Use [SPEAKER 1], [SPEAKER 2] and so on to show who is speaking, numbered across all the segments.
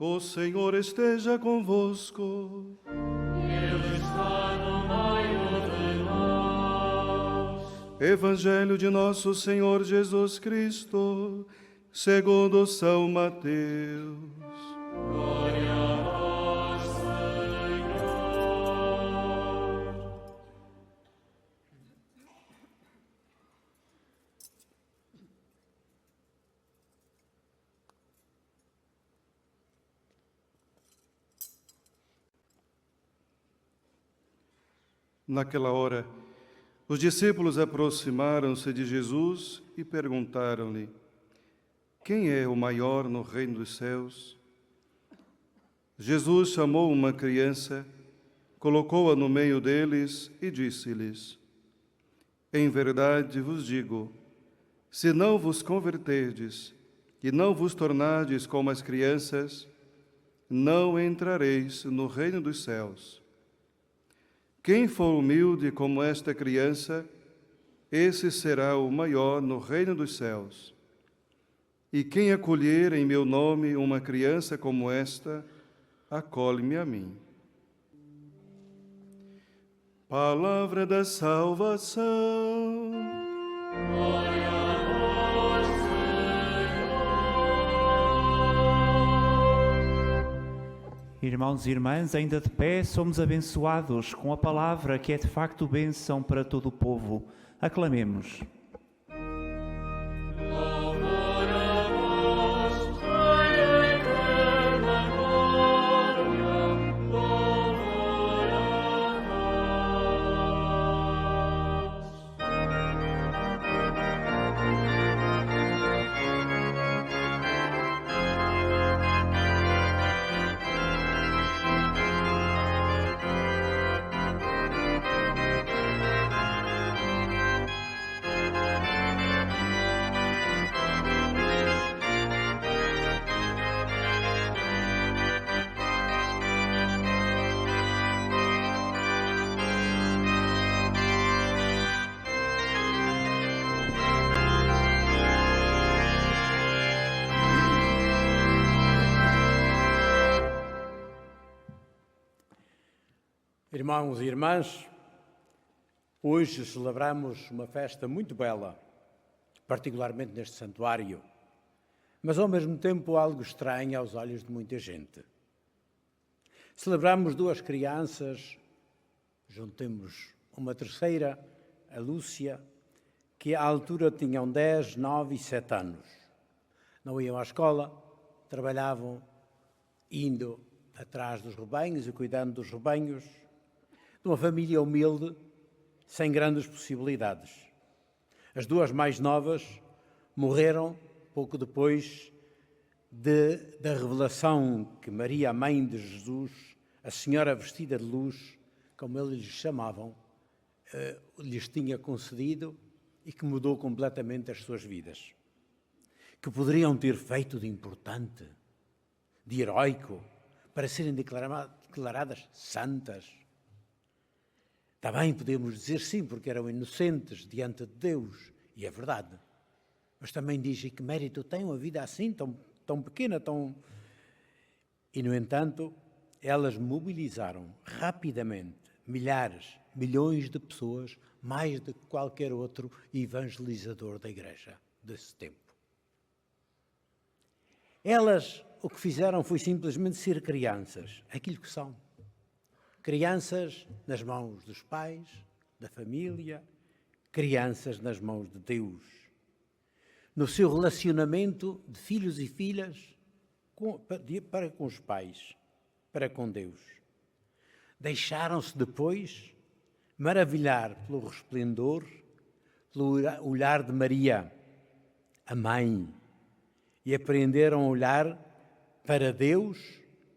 [SPEAKER 1] O Senhor esteja convosco.
[SPEAKER 2] Ele está no meio de nós.
[SPEAKER 1] Evangelho de nosso Senhor Jesus Cristo, segundo São Mateus.
[SPEAKER 2] Glória a vós, Senhor.
[SPEAKER 1] Naquela hora, os discípulos aproximaram-se de Jesus e perguntaram-lhe: quem é o maior no reino dos céus? Jesus chamou uma criança, colocou-a no meio deles e disse-lhes: em verdade vos digo, se não vos converterdes e não vos tornardes como as crianças, não entrareis no reino dos céus. Quem for humilde como esta criança, esse será o maior no reino dos céus. E quem acolher em meu nome uma criança como esta, acolhe-me a mim. Palavra da salvação.
[SPEAKER 2] Glória a vós, Senhor.
[SPEAKER 3] Irmãos e irmãs, ainda de pé, somos abençoados com a palavra que é de facto bênção para todo o povo. Aclamemos.
[SPEAKER 2] Louvor a vós, Rei da eterna glória. Louvor a
[SPEAKER 4] Irmãos e irmãs, hoje celebramos uma festa muito bela, particularmente neste santuário, mas ao mesmo tempo algo estranho aos olhos de muita gente. Celebramos duas crianças, juntemos uma terceira, a Lúcia, que à altura tinham 10, 9 e 7 anos. Não iam à escola, trabalhavam indo atrás dos rebanhos e cuidando dos rebanhos, de uma família humilde, sem grandes possibilidades. As duas mais novas morreram pouco depois da revelação que Maria, a mãe de Jesus, a Senhora vestida de luz, como eles lhes chamavam, lhes tinha concedido e que mudou completamente as suas vidas. Que poderiam ter feito de importante, de heroico, para serem declaradas santas. Também podemos dizer sim, porque eram inocentes diante de Deus, e é verdade. Mas também diz que mérito tem uma vida assim, tão pequena, tão... E, no entanto, elas mobilizaram rapidamente milhares, milhões de pessoas, mais do que qualquer outro evangelizador da Igreja desse tempo. Elas, o que fizeram foi simplesmente ser crianças, aquilo que são. Crianças nas mãos dos pais, da família, crianças nas mãos de Deus. No seu relacionamento de filhos e filhas para com os pais, para com Deus. Deixaram-se depois maravilhar pelo resplendor, pelo olhar de Maria, a mãe, e aprenderam a olhar para Deus,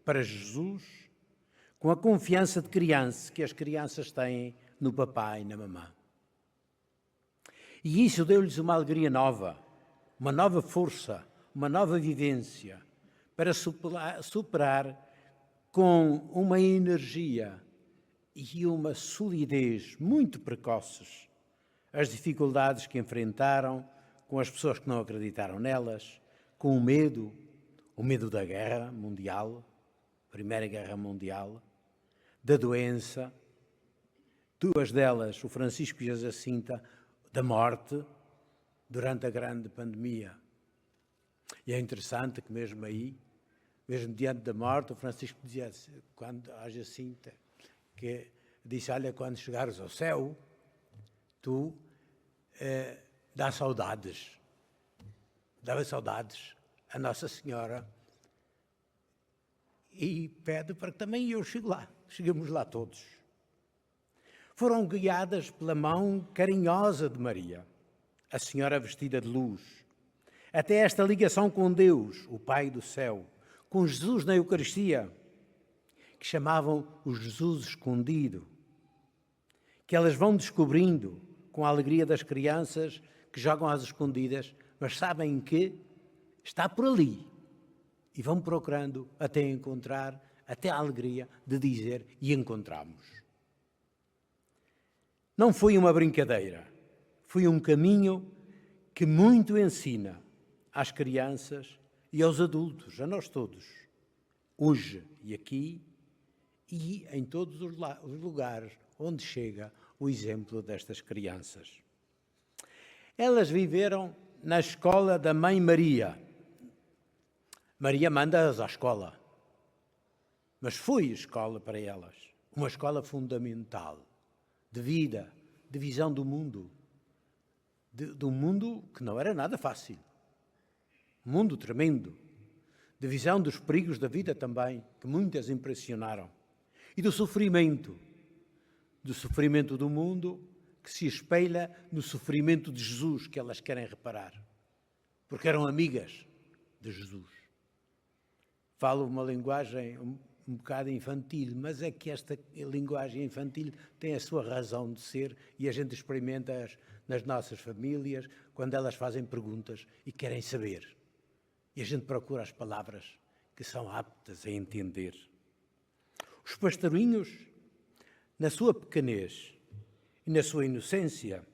[SPEAKER 4] para Jesus, com a confiança de criança que as crianças têm no papai e na mamã. E isso deu-lhes uma alegria nova, uma nova força, uma nova vivência para superar com uma energia e uma solidez muito precoces as dificuldades que enfrentaram com as pessoas que não acreditaram nelas, com o medo, o medo da guerra mundial, Primeira Guerra Mundial, da doença, duas delas, o Francisco e a Jacinta, da morte durante a grande pandemia. E é interessante que mesmo aí, mesmo diante da morte, o Francisco dizia, quando a Jacinta, que disse, olha, quando chegares ao céu, tu dá saudades. Dava saudades a Nossa Senhora e pede para que também eu chegue lá. Chegamos lá todos. Foram guiadas pela mão carinhosa de Maria, a Senhora vestida de luz, até esta ligação com Deus, o Pai do céu, com Jesus na Eucaristia, que chamavam o Jesus escondido, que elas vão descobrindo com a alegria das crianças que jogam às escondidas, mas sabem que está por ali e vão procurando até encontrar, até a alegria de dizer e encontramos. Não foi uma brincadeira, foi um caminho que muito ensina às crianças e aos adultos, a nós todos, hoje e aqui e em todos os lugares onde chega o exemplo destas crianças. Elas viveram na escola da Mãe Maria. Maria manda-as à escola, mas foi escola para elas, uma escola fundamental, de vida, de visão do mundo, de um mundo que não era nada fácil, um mundo tremendo, de visão dos perigos da vida também, que muitas impressionaram, e do sofrimento do mundo que se espelha no sofrimento de Jesus, que elas querem reparar, porque eram amigas de Jesus. Falo uma linguagem um bocado infantil, mas é que esta linguagem infantil tem a sua razão de ser e a gente experimenta nas nossas famílias, quando elas fazem perguntas e querem saber. E a gente procura as palavras que são aptas a entender. Os pastorinhos, na sua pequenez e na sua inocência,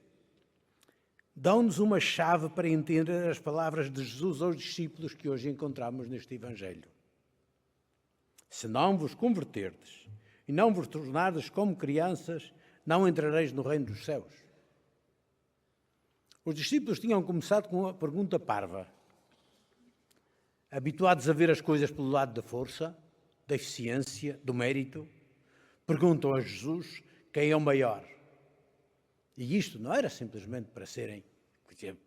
[SPEAKER 4] dão-nos uma chave para entender as palavras de Jesus aos discípulos que hoje encontramos neste Evangelho. Se não vos converterdes e não vos tornardes como crianças, não entrareis no reino dos céus. Os discípulos tinham começado com uma pergunta parva. Habituados a ver as coisas pelo lado da força, da eficiência, do mérito, perguntam a Jesus quem é o maior. E isto não era simplesmente para serem,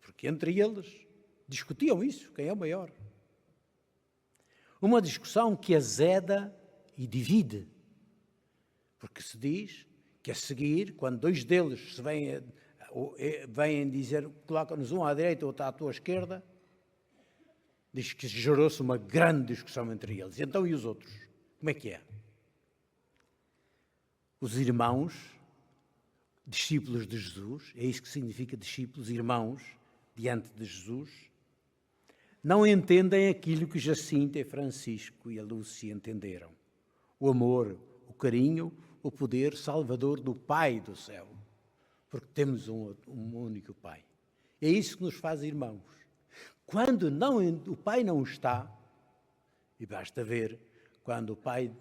[SPEAKER 4] porque entre eles discutiam isso, quem é o maior. Uma discussão que azeda e divide, porque se diz que a seguir, quando dois deles se vêm dizer, coloca-nos um à direita ou outro à tua esquerda, diz que gerou-se uma grande discussão entre eles. Então, e os outros? Como é que é? Os irmãos, discípulos de Jesus, é isso que significa discípulos, irmãos, diante de Jesus, não entendem aquilo que Jacinta e Francisco e a Lúcia entenderam. O amor, o carinho, o poder salvador do Pai do céu. Porque temos um único Pai. É isso que nos faz irmãos. Quando o Pai não está, e basta ver quando o Pai,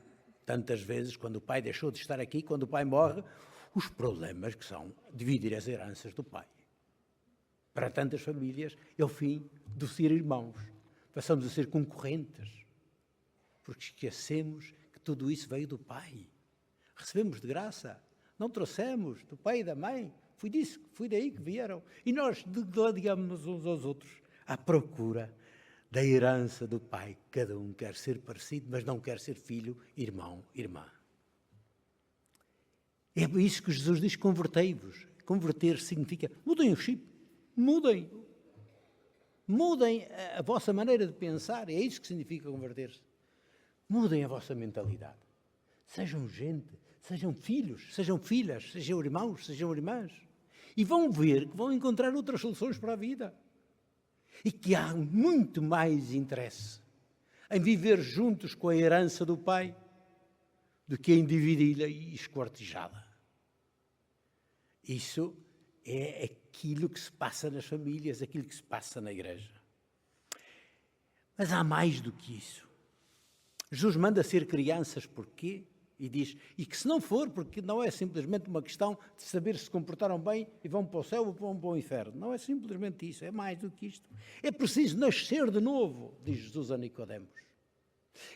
[SPEAKER 4] tantas vezes, quando o Pai deixou de estar aqui, quando o Pai morre, os problemas que são dividir as heranças do Pai. Para tantas famílias é o fim do ser irmãos. Passamos a ser concorrentes, porque esquecemos que tudo isso veio do Pai. Recebemos de graça, não trouxemos do pai e da mãe, foi daí que vieram. E nós degladiamos uns aos outros à procura da herança do Pai. Cada um quer ser parecido, mas não quer ser filho, irmão, irmã. É isso que Jesus diz, convertei-vos. Converter significa, mudem o chip. Mudem a vossa maneira de pensar, é isso que significa converter-se. Mudem a vossa mentalidade. Sejam gente, sejam filhos, sejam filhas, sejam irmãos, sejam irmãs. E vão ver que vão encontrar outras soluções para a vida. E que há muito mais interesse em viver juntos com a herança do Pai do que em dividi-la e esquartejá-la. Isso é aquilo que se passa nas famílias, aquilo que se passa na igreja. Mas há mais do que isso. Jesus manda ser crianças porquê? E diz, e que se não for, porque não é simplesmente uma questão de saber se comportaram bem e vão para o céu ou vão para o inferno. Não é simplesmente isso, é mais do que isto. É preciso nascer de novo, diz Jesus a Nicodemos.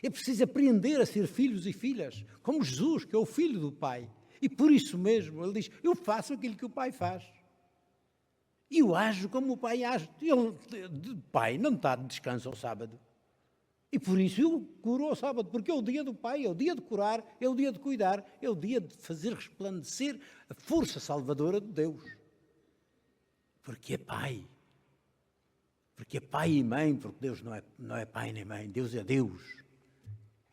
[SPEAKER 4] É preciso aprender a ser filhos e filhas, como Jesus, que é o filho do Pai. E por isso mesmo, ele diz, eu faço aquilo que o Pai faz. E eu ajo como o Pai age. O Pai não está de descanso ao sábado. E por isso eu curo ao sábado, porque é o dia do Pai, é o dia de curar, é o dia de cuidar, é o dia de fazer resplandecer a força salvadora de Deus. Porque é Pai. Porque é Pai e Mãe, porque Deus não é Pai nem Mãe, Deus é Deus.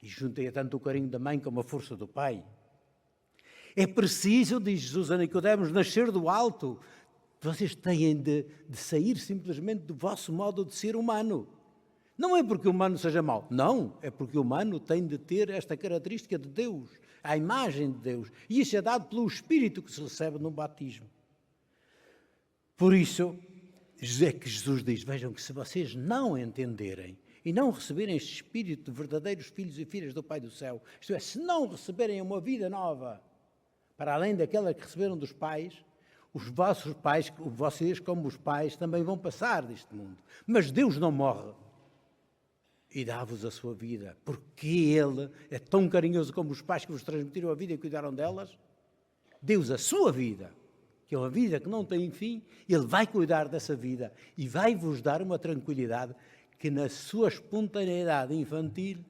[SPEAKER 4] E juntei tanto o carinho da Mãe como a força do Pai. É preciso, diz Jesus a Nicodemos, nascer do alto. Vocês têm de sair simplesmente do vosso modo de ser humano. Não é porque o humano seja mau, não, é porque o humano tem de ter esta característica de Deus, a imagem de Deus, e isso é dado pelo Espírito que se recebe no batismo. Por isso, é que Jesus diz, vejam que se vocês não entenderem e não receberem este Espírito de verdadeiros filhos e filhas do Pai do céu, isto é, se não receberem uma vida nova, para além daquela que receberam dos pais, os vossos pais, vocês como os pais, também vão passar deste mundo. Mas Deus não morre. E dá-vos a sua vida, porque Ele é tão carinhoso como os pais que vos transmitiram a vida e cuidaram delas. Deus, a sua vida, que é uma vida que não tem fim, Ele vai cuidar dessa vida e vai-vos dar uma tranquilidade que na sua espontaneidade infantil,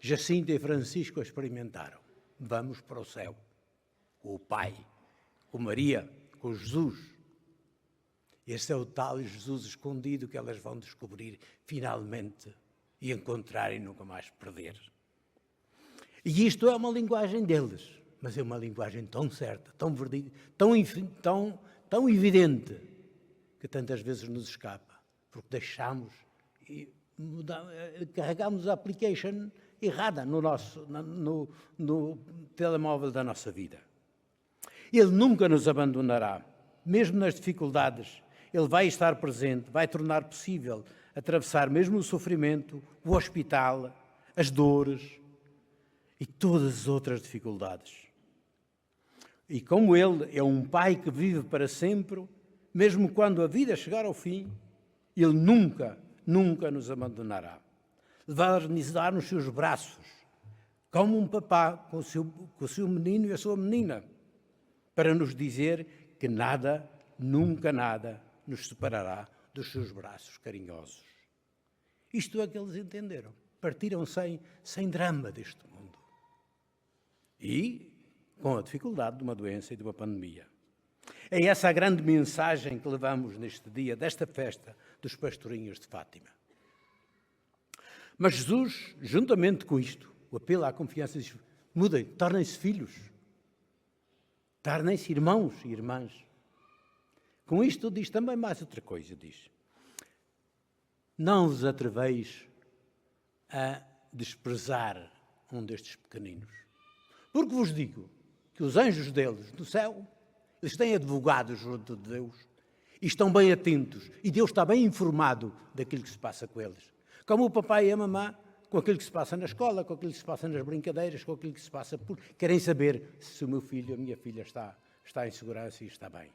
[SPEAKER 4] Jacinto e Francisco experimentaram. Vamos para o céu, com o Pai, com Maria, com Jesus. Este é o tal Jesus escondido que elas vão descobrir finalmente e encontrar e nunca mais perder. E isto é uma linguagem deles, mas é uma linguagem tão certa, tão verdade, tão evidente, que tantas vezes nos escapa, porque deixamos e carregamos a application errada no telemóvel da nossa vida. Ele nunca nos abandonará, mesmo nas dificuldades. Ele vai estar presente, vai tornar possível atravessar mesmo o sofrimento, o hospital, as dores e todas as outras dificuldades. E como Ele é um Pai que vive para sempre, mesmo quando a vida chegar ao fim, Ele nunca nos abandonará. Levar-nos nos seus braços, como um papá com o seu menino e a sua menina, para nos dizer que nada, nunca nada, nos separará dos seus braços carinhosos. Isto é que eles entenderam. Partiram sem drama deste mundo. E com a dificuldade de uma doença e de uma pandemia. É essa a grande mensagem que levamos neste dia, desta festa dos pastorinhos de Fátima. Mas Jesus, juntamente com isto, o apelo à confiança, diz, mudem, tornem-se filhos. Tornem-se irmãos e irmãs. Com isto diz também mais outra coisa, diz. Não vos atreveis a desprezar um destes pequeninos. Porque vos digo que os anjos deles no céu, eles têm advogados junto de Deus e estão bem atentos e Deus está bem informado daquilo que se passa com eles. Como o papai e a mamã, com aquilo que se passa na escola, com aquilo que se passa nas brincadeiras, com aquilo que se passa por... Querem saber se o meu filho, a minha filha está em segurança e está bem.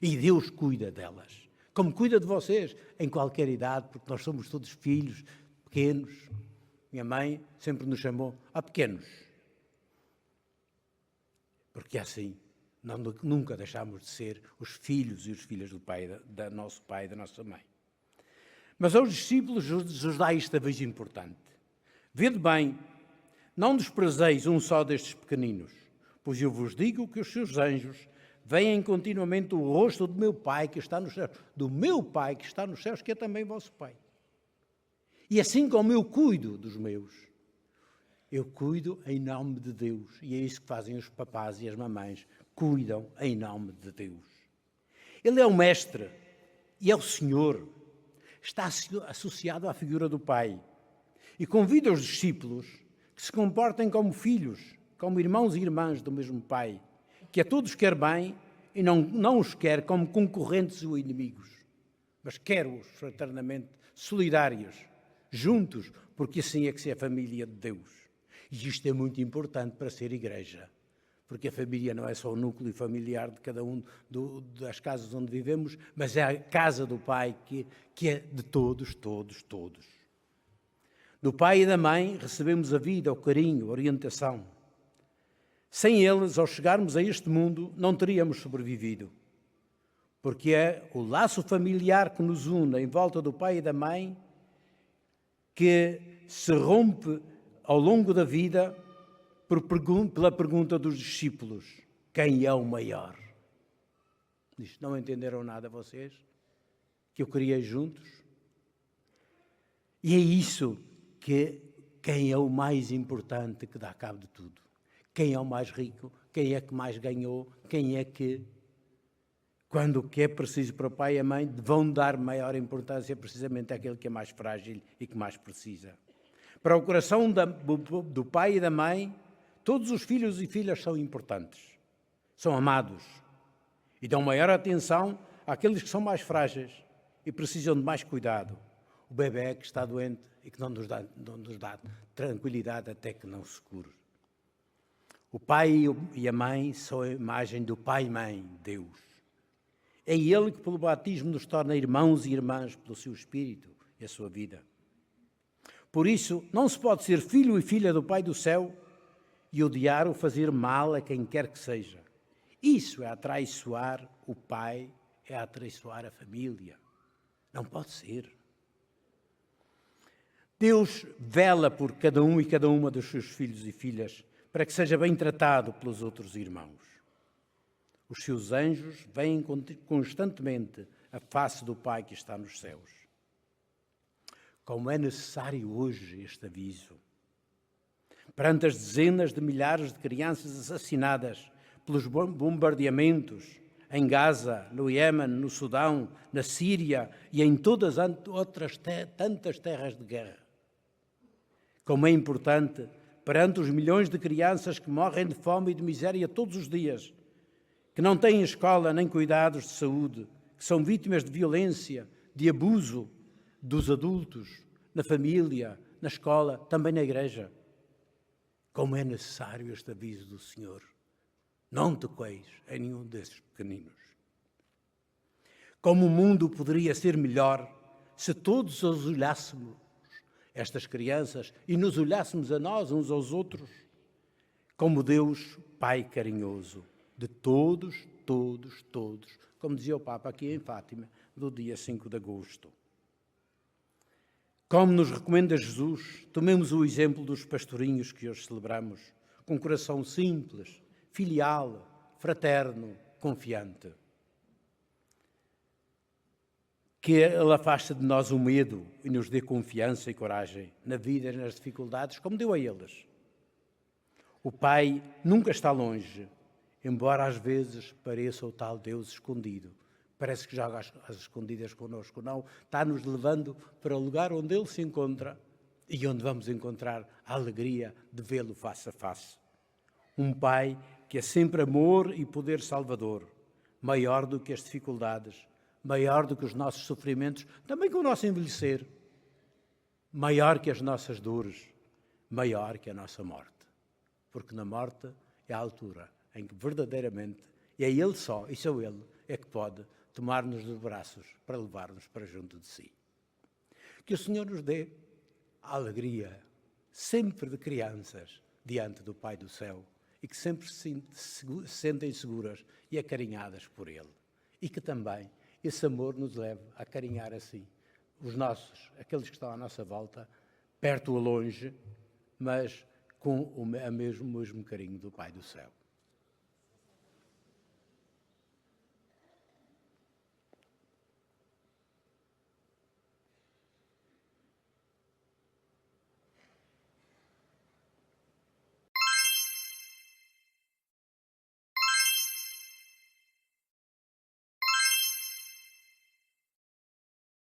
[SPEAKER 4] E Deus cuida delas, como cuida de vocês, em qualquer idade, porque nós somos todos filhos, pequenos. Minha mãe sempre nos chamou a pequenos. Porque assim, nunca deixamos de ser os filhos e as filhas do pai, da nosso pai e da nossa mãe. Mas aos discípulos Jesus dá esta vez importante. Vede bem, não desprezeis um só destes pequeninos, pois eu vos digo que os seus anjos veem continuamente o rosto do meu Pai que está nos céus, do meu Pai que está nos céus, que é também vosso Pai. E assim como eu cuido dos meus, eu cuido em nome de Deus. E é isso que fazem os papás e as mamães, cuidam em nome de Deus. Ele é o Mestre e é o Senhor. Está associado à figura do Pai. E convida os discípulos que se comportem como filhos, como irmãos e irmãs do mesmo Pai, que a todos quer bem e não os quer como concorrentes ou inimigos, mas quer-os fraternamente solidários juntos, porque assim é que se é a família de Deus. E isto é muito importante para ser igreja, porque a família não é só o núcleo familiar de cada um das casas onde vivemos, mas é a casa do Pai que é de todos, todos, todos. Do pai e da mãe recebemos a vida, o carinho, a orientação. Sem eles, ao chegarmos a este mundo, não teríamos sobrevivido. Porque é o laço familiar que nos une em volta do pai e da mãe que se rompe ao longo da vida pela pergunta dos discípulos: quem é o maior? Diz, não entenderam nada vocês? Que eu criei juntos? E é isso que quem é o mais importante que dá cabo de tudo. Quem é o mais rico, quem é que mais ganhou, quem é que, quando o que é preciso para o pai e a mãe, vão dar maior importância precisamente àquele que é mais frágil e que mais precisa. Para o coração do pai e da mãe, todos os filhos e filhas são importantes, são amados e dão maior atenção àqueles que são mais frágeis e precisam de mais cuidado. O bebê que está doente e que não nos dá tranquilidade até que não se cure. O pai e a mãe são a imagem do pai e mãe, Deus. É Ele que pelo batismo nos torna irmãos e irmãs pelo seu espírito e a sua vida. Por isso, não se pode ser filho e filha do Pai do céu e odiar ou fazer mal a quem quer que seja. Isso é atraiçoar o pai, é atraiçoar a família. Não pode ser. Deus vela por cada um e cada uma dos seus filhos e filhas para que seja bem tratado pelos outros irmãos. Os seus anjos veem constantemente a face do Pai que está nos céus. Como é necessário hoje este aviso. Perante as dezenas de milhares de crianças assassinadas pelos bombardeamentos em Gaza, no Iêmen, no Sudão, na Síria e em todas as outras tantas terras de guerra. Como é importante, perante os milhões de crianças que morrem de fome e de miséria todos os dias, que não têm escola nem cuidados de saúde, que são vítimas de violência, de abuso dos adultos, na família, na escola, também na igreja. Como é necessário este aviso do Senhor. Não toqueis em nenhum desses pequeninos. Como o mundo poderia ser melhor se todos os olhássemos, estas crianças, e nos olhássemos a nós uns aos outros, como Deus, Pai carinhoso, de todos, todos, todos, como dizia o Papa aqui em Fátima, do dia 5 de agosto. Como nos recomenda Jesus, tomemos o exemplo dos pastorinhos que hoje celebramos, com coração simples, filial, fraterno, confiante. Que Ele afaste de nós o medo e nos dê confiança e coragem na vida e nas dificuldades, como deu a eles. O Pai nunca está longe, embora às vezes pareça o tal Deus escondido. Parece que joga às escondidas connosco. Não, está-nos levando para o lugar onde Ele se encontra e onde vamos encontrar a alegria de vê-lo face a face. Um Pai que é sempre amor e poder salvador, maior do que as dificuldades, maior do que os nossos sofrimentos, também com o nosso envelhecer, maior que as nossas dores, maior que a nossa morte. Porque na morte é a altura em que verdadeiramente é Ele só, e só Ele, é que pode tomar-nos dos braços para levar-nos para junto de si. Que o Senhor nos dê a alegria sempre de crianças diante do Pai do céu e que sempre se sentem seguras e acarinhadas por Ele. E que também esse amor nos leve a acarinhar assim os nossos, aqueles que estão à nossa volta, perto ou longe, mas com o mesmo carinho do Pai do céu.